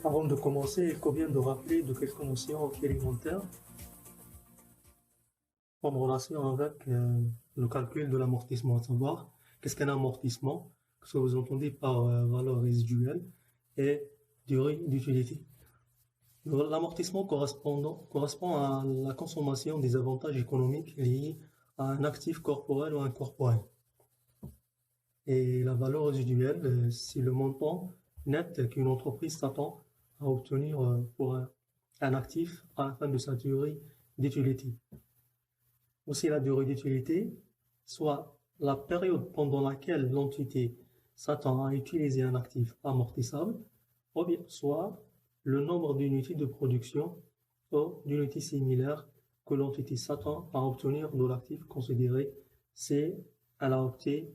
Avant de commencer, il convient de rappeler de quelques notions élémentaires en relation avec le calcul de l'amortissement, à savoir qu'est-ce qu'un amortissement, ce que vous entendez par valeur résiduelle et durée d'utilité. L'amortissement correspond à la consommation des avantages économiques liés à un actif corporel ou incorporel. Et la valeur résiduelle, c'est le montant net qu'une entreprise s'attend à obtenir pour un actif à la fin de sa durée d'utilité. Aussi la durée d'utilité, soit la période pendant laquelle l'entité s'attend à utiliser un actif amortissable, ou bien soit le nombre d'unités de production ou d'unités similaires que l'entité s'attend à obtenir de l'actif considéré. C'est elle a opté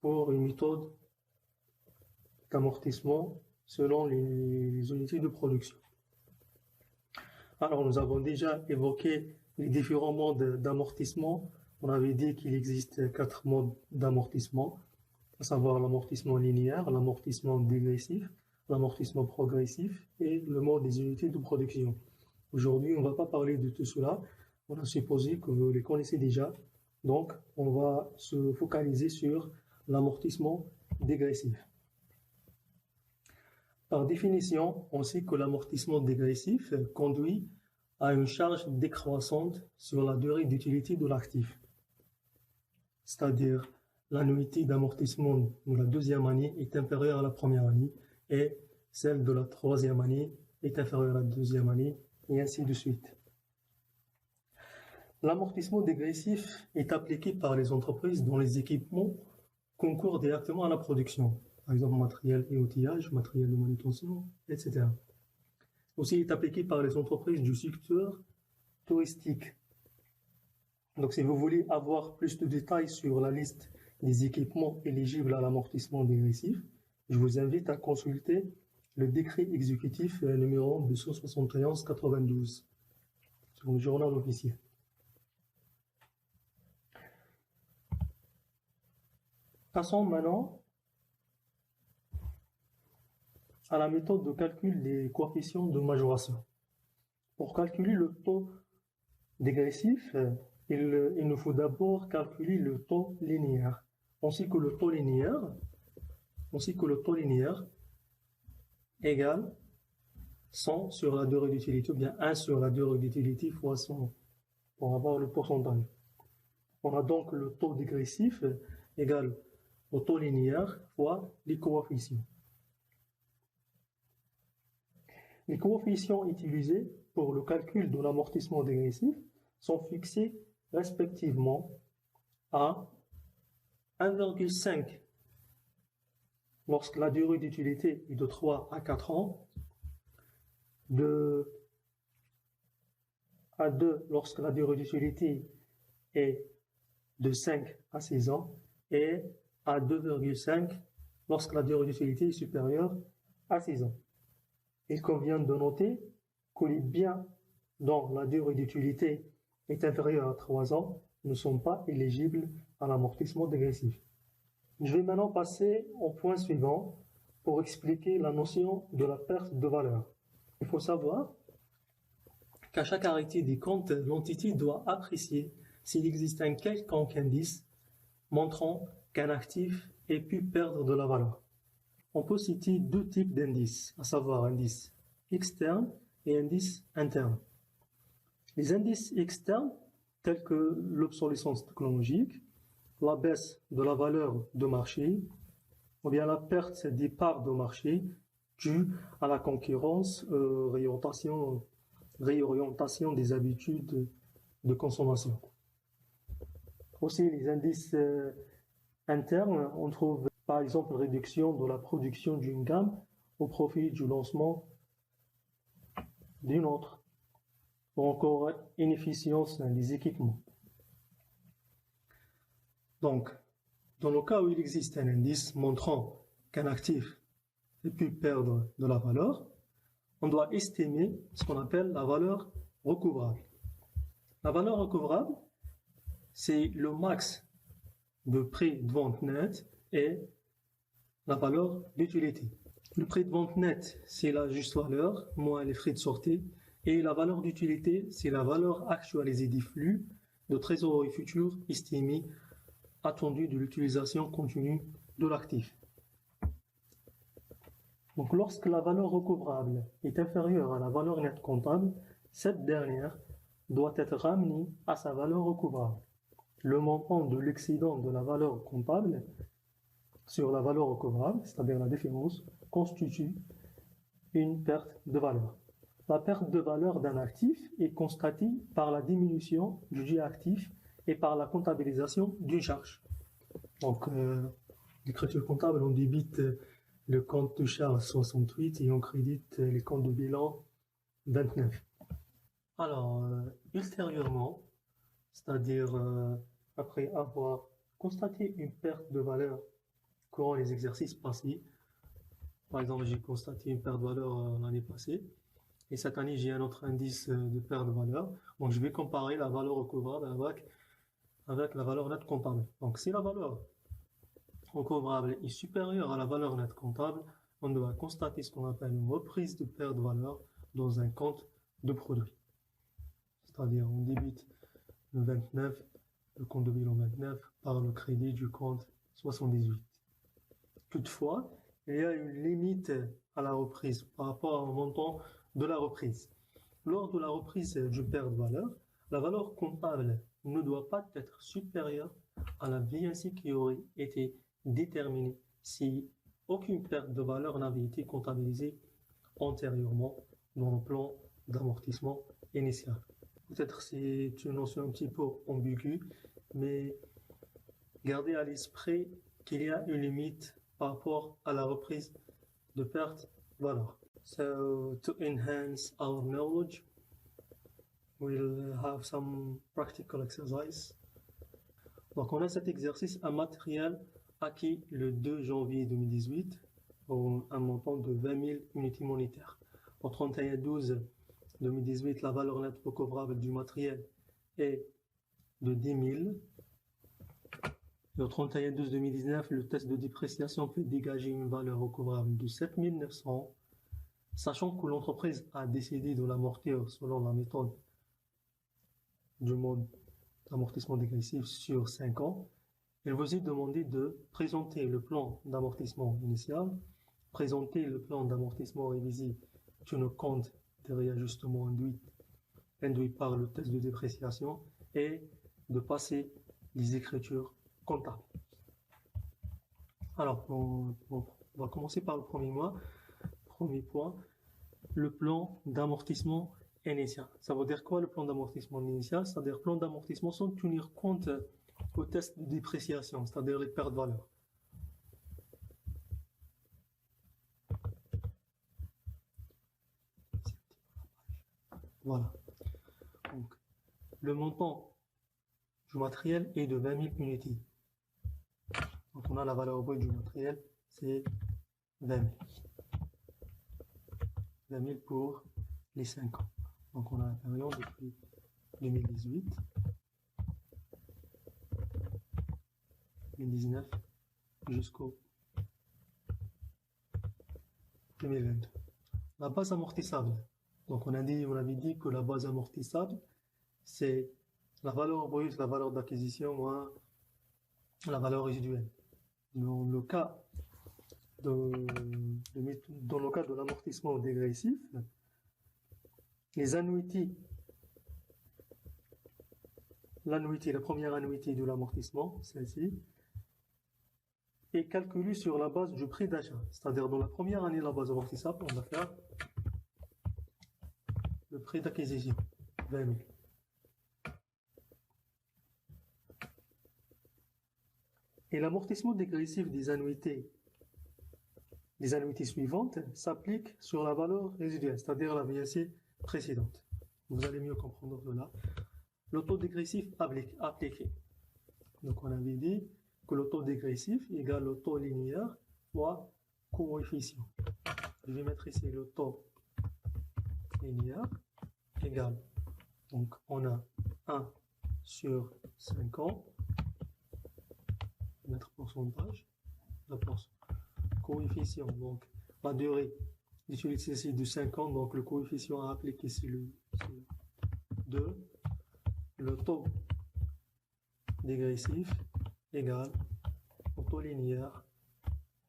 pour une méthode d'amortissement selon les unités de production. Alors, nous avons déjà évoqué les différents modes d'amortissement. On avait dit qu'il existe 4 modes d'amortissement, à savoir l'amortissement linéaire, l'amortissement dégressif, l'amortissement progressif et le mode des unités de production. Aujourd'hui, on ne va pas parler de tout cela. On a supposé que vous les connaissez déjà. Donc, on va se focaliser sur l'amortissement dégressif. Par définition, on sait que l'amortissement dégressif conduit à une charge décroissante sur la durée d'utilité de l'actif. C'est-à-dire, l'annuité d'amortissement de la deuxième année est inférieure à la première année et celle de la troisième année est inférieure à la deuxième année et ainsi de suite. L'amortissement dégressif est appliqué par les entreprises dont les équipements concourent directement à la production. Par exemple, matériel et outillage, matériel de manutention, etc. Aussi, il est appliqué par les entreprises du secteur touristique. Donc, si vous voulez avoir plus de détails sur la liste des équipements éligibles à l'amortissement dégressif, je vous invite à consulter le décret exécutif numéro 271/92 sur le journal officiel. Passons maintenant à la méthode de calcul des coefficients de majoration. Pour calculer le taux dégressif, il nous faut d'abord calculer le taux linéaire. On sait que le taux linéaire égale 100 sur la durée d'utilité, ou bien 1 sur la durée d'utilité fois 100, pour avoir le pourcentage. On a donc le taux dégressif égal au taux linéaire fois les coefficients. Les coefficients utilisés pour le calcul de l'amortissement dégressif sont fixés respectivement à 1,5 lorsque la durée d'utilité est de 3 à 4 ans, à 2 lorsque la durée d'utilité est de 5 à 6 ans et à 2,5 lorsque la durée d'utilité est supérieure à 6 ans. Il convient de noter que les biens dont la durée d'utilité est inférieure à 3 ans ne sont pas éligibles à l'amortissement dégressif. Je vais maintenant passer au point suivant pour expliquer la notion de la perte de valeur. Il faut savoir qu'à chaque arrêté des comptes, l'entité doit apprécier s'il existe un quelconque indice montrant qu'un actif ait pu perdre de la valeur. On peut citer 2 types d'indices, à savoir indice externe et indice interne. Les indices externes, tels que l'obsolescence technologique, la baisse de la valeur de marché, ou bien la perte des parts de marché due à la concurrence, réorientation des habitudes de consommation. Aussi, les indices internes, on trouve par exemple réduction de la production d'une gamme au profit du lancement d'une autre, ou encore inefficience des équipements. Donc, dans le cas où il existe un indice montrant qu'un actif ait pu perdre de la valeur, on doit estimer ce qu'on appelle la valeur recouvrable. La valeur recouvrable, c'est le max de prix de vente net et la valeur d'utilité. Le prix de vente net, c'est la juste valeur, moins les frais de sortie. Et la valeur d'utilité, c'est la valeur actualisée des flux de trésorerie future estimée attendue de l'utilisation continue de l'actif. Donc, lorsque la valeur recouvrable est inférieure à la valeur nette comptable, cette dernière doit être ramenée à sa valeur recouvrable. Le montant de l'excédent de la valeur comptable sur la valeur recouvrable, c'est-à-dire la différence, constitue une perte de valeur. La perte de valeur d'un actif est constatée par la diminution du dit actif et par la comptabilisation d'une charge. Donc, l'écriture comptable, on débite le compte de charge 68 et on crédite les comptes de bilan 29. Alors, ultérieurement, c'est-à-dire après avoir constaté une perte de valeur courant les exercices passés, par exemple, j'ai constaté une perte de valeur l'année passée, et cette année, j'ai un autre indice de perte de valeur. Donc, je vais comparer la valeur recouvrable avec la valeur nette comptable. Donc, si la valeur recouvrable est supérieure à la valeur nette comptable, on doit constater ce qu'on appelle une reprise de perte de valeur dans un compte de produit. C'est-à-dire, on débite le 29, le compte de bilan 29, par le crédit du compte 78. Toutefois, il y a une limite à la reprise par rapport au montant de la reprise. Lors de la reprise d'une perte de valeur, la valeur comptable ne doit pas être supérieure à la VNC qui aurait été déterminée si aucune perte de valeur n'avait été comptabilisée antérieurement dans le plan d'amortissement initial. Peut-être c'est une notion un petit peu ambiguë, mais gardez à l'esprit qu'il y a une limite par rapport à la reprise de perte de valeur. So, to enhance our knowledge, we'll have some practical exercise. Donc, on a cet exercice, un matériel acquis le 2 janvier 2018 pour un montant de 20 000 unités monétaires. Au 31/12/2018, la valeur nette recouvrable du matériel est de 10 000. Et au 31/12/2019, le test de dépréciation peut dégager une valeur recouvrable de 7 900. Sachant que l'entreprise a décidé de l'amortir selon la méthode du mode d'amortissement dégressif sur 5 ans, il vous est demandé de présenter le plan d'amortissement initial, présenter le plan d'amortissement révisé tenant compte des réajustements induits par le test de dépréciation et de passer les écritures comptables. Alors, on va commencer par le premier point, le plan d'amortissement initial. Ça veut dire quoi le plan d'amortissement initial? C'est-à-dire plan d'amortissement sans tenir compte au test de dépréciation, c'est-à-dire les pertes de valeur. Voilà. Donc, le montant du matériel est de 20 000 unités. Donc, on a la valeur brute du matériel, c'est 20 000. 20 000 pour les 5 ans. Donc, on a la période depuis 2018, 2019 jusqu'au 2022. La base amortissable. Donc, on avait dit que la base amortissable, c'est la valeur brute, la valeur d'acquisition moins la valeur résiduelle. Dans le cas de l'amortissement dégressif, les annuités, la première annuité de l'amortissement, celle-ci, est calculée sur la base du prix d'achat. C'est-à-dire dans la première année de la base amortissable, on va faire le prix d'acquisition, 20 000. Et l'amortissement dégressif des annuités suivantes s'applique sur la valeur résiduelle, c'est-à-dire la VNC précédente. Vous allez mieux comprendre cela. Le taux dégressif appliqué. Donc on avait dit que le taux dégressif égale le taux linéaire fois coefficient. Je vais mettre ici le taux linéaire égale. Donc on a 1 sur 5 ans. Mettre pourcentage, la coefficient, donc la durée d'utilité c'est de 5 ans, donc le coefficient à appliquer c'est 2. Le taux dégressif égale au taux linéaire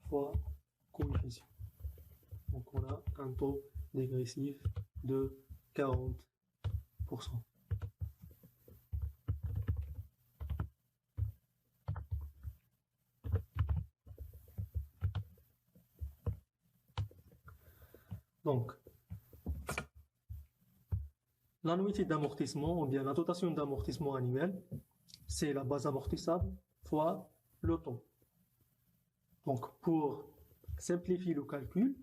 fois coefficient. Donc on a un taux dégressif de 40%. Donc, l'annuité d'amortissement, ou bien la dotation d'amortissement annuel, c'est la base amortissable fois le taux. Donc, pour simplifier le calcul,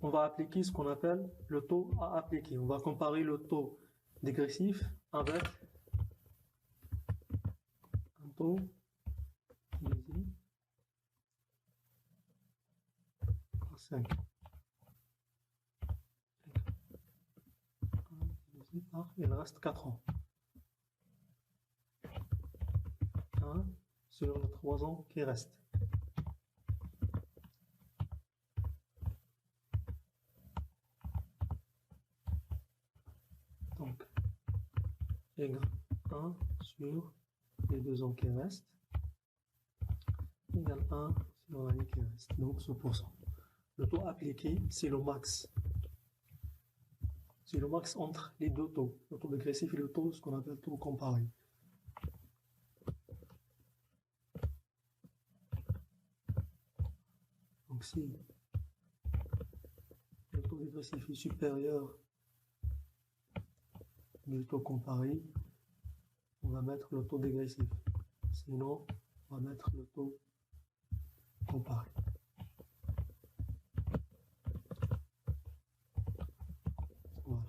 on va appliquer ce qu'on appelle le taux à appliquer. On va comparer le taux dégressif avec un taux divisé par 5. Il reste 4 ans. 1 sur les 3 ans qui restent. Donc, égale 1 sur les 2 ans qui restent, égale 1 sur l'année qui reste, donc 100%. Le taux appliqué, c'est le max. C'est le max entre les deux taux, le taux dégressif et le taux, ce qu'on appelle taux comparé. Donc si le taux dégressif est supérieur du taux comparé, on va mettre le taux dégressif. Sinon, on va mettre le taux comparé. Voilà.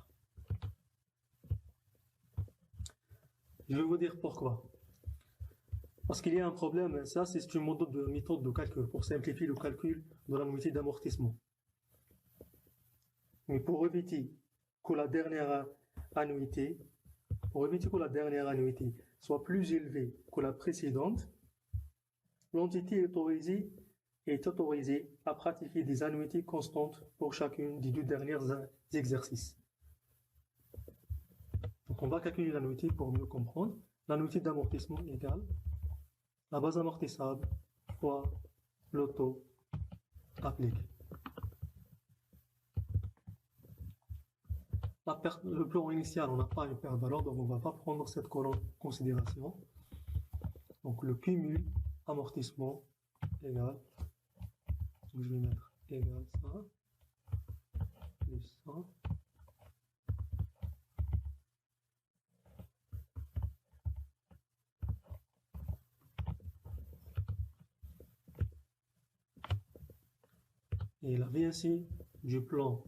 Je vais vous dire pourquoi. Parce qu'il y a un problème, ça c'est une méthode de calcul pour simplifier le calcul de l'annuité d'amortissement. Mais pour éviter que la dernière annuité soit plus élevée que la précédente, l'entité est autorisée à pratiquer des annuités constantes pour chacune des 2 derniers exercices. Donc on va calculer l'annuité pour mieux comprendre. L'annuité d'amortissement égale la base amortissable fois le taux appliqué. Le plan initial, on n'a pas une perte de valeur, donc on ne va pas prendre cette colonne en considération. Donc le cumul amortissement égale, je vais mettre égal ça, plus ça. Et la VSI du plan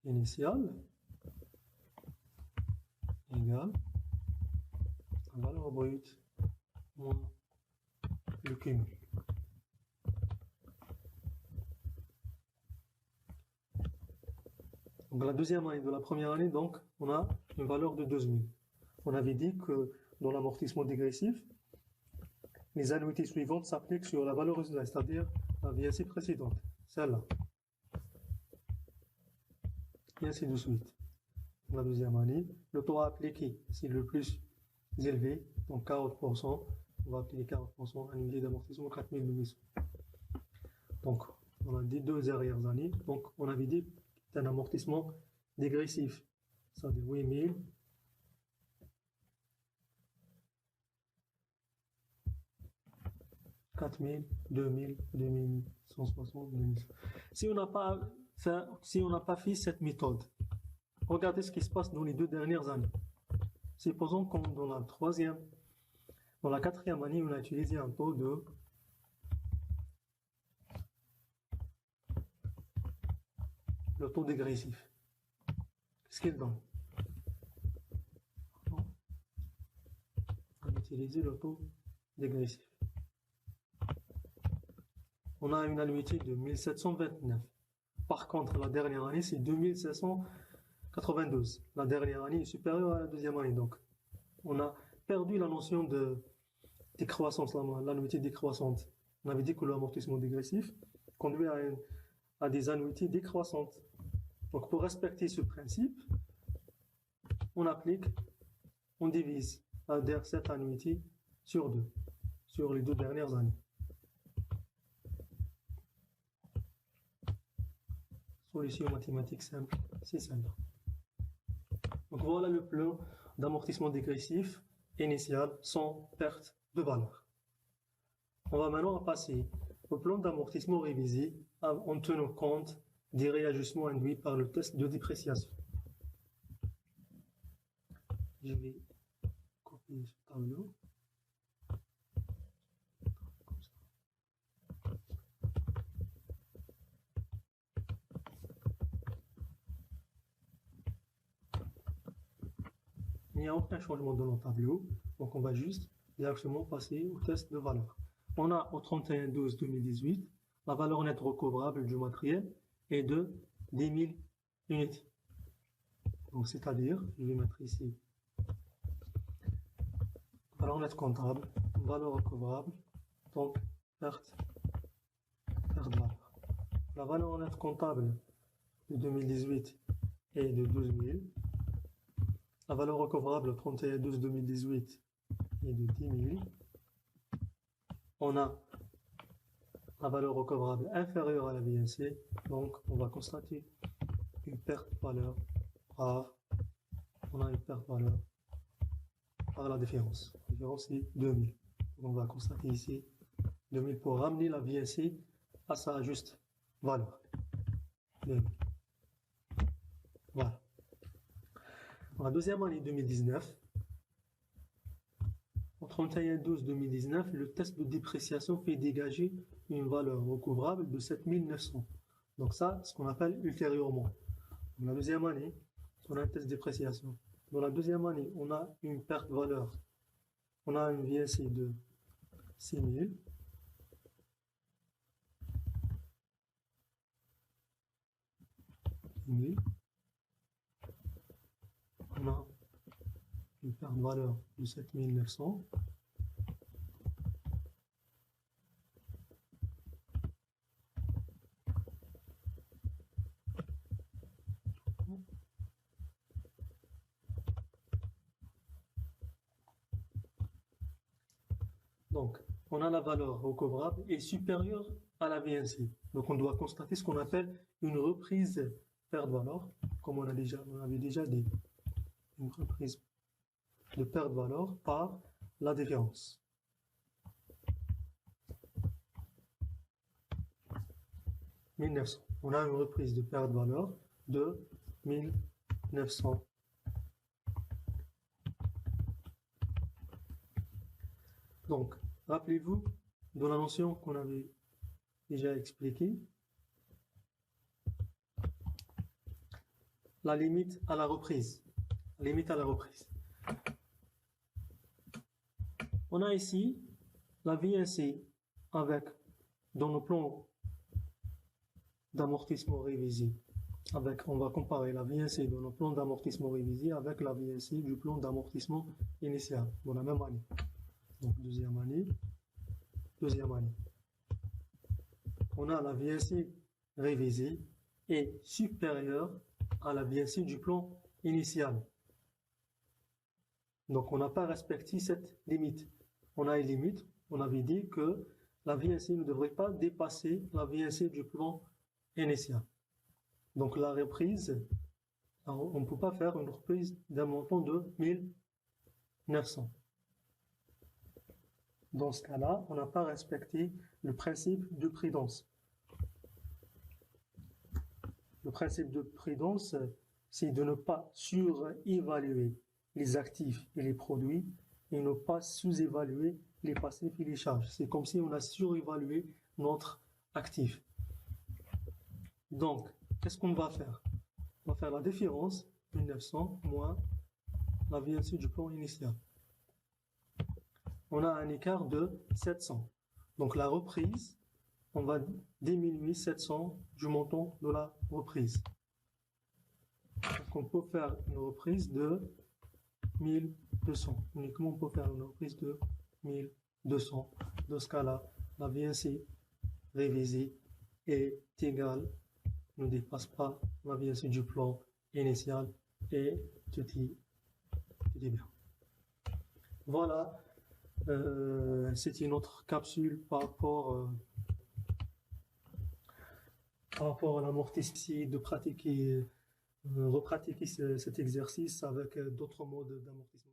initial égale la valeur brute moins le cumul. Donc la deuxième année de la première année, donc on a une valeur de 12 000. On avait dit que dans l'amortissement dégressif, les annuités suivantes s'appliquent sur la valeur résultante, c'est-à-dire la VSI précédente, celle-là. Et ainsi de suite. La deuxième année, le taux à appliquer, c'est le plus élevé, donc 40%. On va appliquer 40% à l'unité d'amortissement 4800. Donc, on a dit 2 dernières années. Donc, on avait dit c'est un amortissement dégressif. C'est-à-dire 8000. 4000, 2000, 2160, 2100. Si on n'a pas fait cette méthode, regardez ce qui se passe dans les 2 dernières années. Supposons que dans la 4e année, on a utilisé un taux de le taux dégressif. Qu'est-ce qu'il donne? On a utilisé le taux dégressif. On a une annuité de 1729. Par contre, la dernière année, c'est 2792. La dernière année est supérieure à la deuxième année. Donc, on a perdu la notion de décroissance, l'annuité décroissante. On avait dit que l'amortissement dégressif, conduit à des annuités décroissantes. Donc pour respecter ce principe, on divise cette annuité sur 2, sur les 2 dernières années. Solution mathématique simple, c'est simple. Donc voilà le plan d'amortissement dégressif initial sans perte de valeur. On va maintenant passer au plan d'amortissement révisé en tenant compte des réajustements induits par le test de dépréciation. Je vais copier ce tableau. Il n'y a aucun changement dans le tableau, donc on va juste directement passer au test de valeur. On a au 31/12/2018, la valeur nette recouvrable du matériel est de 10 000 unités. Donc c'est-à-dire, je vais mettre ici valeur nette comptable, valeur recouvrable, donc perte de valeur. La valeur nette comptable de 2018 est de 12 000. La valeur recouvrable au 31/12/2018 est de 10 000. On a la valeur recouvrable inférieure à la VNC, donc on va constater une perte de valeur par, on a une perte de valeur par la différence. La différence est 2000. Donc on va constater ici 2000 pour ramener la VNC à sa juste valeur. 2000. Voilà. Dans la deuxième année 2019, au 31/12/2019, le test de dépréciation fait dégager une valeur recouvrable de 7900. Donc ça, ce qu'on appelle ultérieurement. Dans la deuxième année, on a un test de dépréciation. Dans la deuxième année, on a une perte de valeur. On a une VNC de 6000. On a une perte de valeur de 7900. Donc, on a la valeur recouvrable est supérieure à la VNC. Donc, on doit constater ce qu'on appelle une reprise perte de valeur, comme on avait déjà dit, une reprise de perte de valeur par la différence. « 1900. On a une reprise de perte de valeur de 1900. Donc, rappelez-vous de la notion qu'on avait déjà expliquée, la limite à la reprise. La limite à la reprise. On a ici la VNC avec, dans nos plans d'amortissement révisé, on va comparer la VNC dans nos plans d'amortissement révisé avec la VNC du plan d'amortissement initial dans la même année. Donc deuxième année. On a la VNC révisée est supérieure à la VNC du plan initial. Donc on n'a pas respecté cette limite. On a une limite, on avait dit que la VNC ne devrait pas dépasser la VNC du plan initial. Donc la reprise, on ne peut pas faire une reprise d'un montant de 1900. Dans ce cas-là, on n'a pas respecté le principe de prudence. Le principe de prudence, c'est de ne pas surévaluer les actifs et les produits et ne pas sous-évaluer les passifs et les charges. C'est comme si on a surévalué notre actif. Donc, qu'est-ce qu'on va faire? On va faire la différence 1900 moins la VNC du plan initial. On a un écart de 700. Donc la reprise, on va diminuer 700 du montant de la reprise. Donc on peut faire une reprise de 1200. Uniquement on peut faire une reprise de 1200. Dans ce cas-là, la VNC révisée est égal, ne dépasse pas la variation du plan initial et tout est bien. Voilà, c'est une autre capsule par rapport à l'amortissement, de pratiquer, repratiquer cet exercice avec d'autres modes d'amortissement.